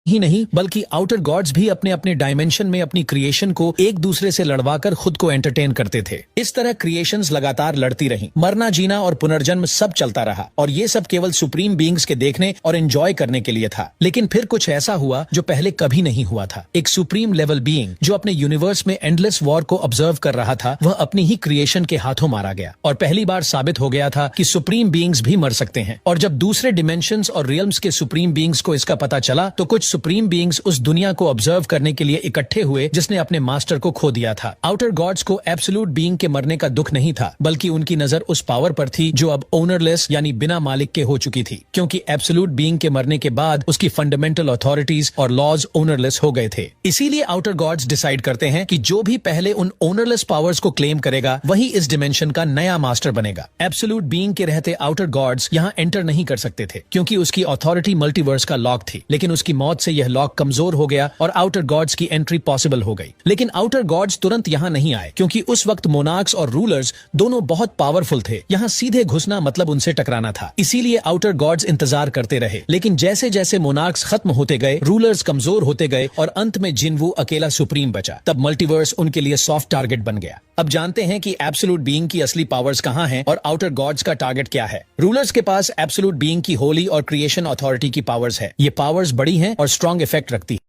ही नहीं बल्कि outer God's भी अपने अपने डायमेंशन में अपनी क्रिएशन को एक दूसरे से लड़वाकर खुद को एंटरटेन करते थे। इस तरह क्रिएशंस लगातार लड़ती रहीं, मरना जीना और पुनर्जन्म सब चलता रहा, और ये सब केवल सुप्रीम बीइंग्स के देखने और एंजॉय करने के लिए था। लेकिन फिर कुछ ऐसा हुआ जो पहले कभी नहीं हुआ था। एक सुप्रीम लेवल बीइंग जो अपने यूनिवर्स में एंडलेस वॉर को ऑब्जर्व कर रहा था, वह अपनी ही क्रिएशन के हाथों मारा गया, और पहली बार साबित हो गया था कि सुप्रीम बीइंग्स भी मर सकते हैं। और जब दूसरे डिमेंशंस और रियल्म्स के सुप्रीम बीइंग्स को इसका पता चला तो कुछ सुप्रीम बीइंग्स उस दुनिया को ऑब्जर्व करने के लिए इकट्ठे हुए जिसने अपने मास्टर को खो दिया था। आउटर गॉड्स को एब्सोल्यूट बीइंग के मरने का दुख नहीं था, बल्कि उनकी नजर उस पावर पर थी जो अब ओनरलेस यानी बिना मालिक के हो चुकी थी, क्योंकि एब्सोल्यूट बीइंग के मरने के बाद उसकी फंडामेंटल अथॉरिटीज और लॉज ओनरलेस हो गए थे। इसीलिए आउटर गॉड्स डिसाइड करते हैं कि जो भी पहले उन ओनरलेस पावर्स को क्लेम करेगा वही इस डिमेंशन का नया मास्टर बनेगा। एब्सोल्यूट बीइंग के रहते आउटर गॉड्स यहाँ एंटर नहीं कर सकते थे, क्योंकि उसकी अथॉरिटी मल्टीवर्स का लॉक थी। लेकिन उसकी मौत से यह लॉक कमजोर हो गया और आउटर गॉड्स की एंट्री पॉसिबल हो गई। लेकिन आउटर गॉड्स तुरंत यहाँ नहीं आए, क्योंकि उस वक्त मोनार्क्स और रूलर्स दोनों बहुत पावरफुल थे। यहाँ सीधे घुसना मतलब उनसे टकराना था। इसीलिए आउटर गॉड्स इंतजार करते रहे। लेकिन जैसे जैसे मोनार्क्स खत्म होते गए, रूलर्स कमजोर होते गए और अंत में जिन्वू अकेला सुप्रीम बचा। तब मल्टीवर्स उनके लिए सॉफ्ट टारगेट बन गया। अब जानते हैं कि एब्सोल्यूट बीइंग की असली पावर्स कहाँ हैं और आउटर गॉड्स का टारगेट क्या है। रूलर्स के पास एब्सोल्यूट बीइंग की होली और क्रिएशन अथॉरिटी की पावर्स है। ये पावर्स बड़ी हैं और स्ट्रॉन्ग इफेक्ट रखती है।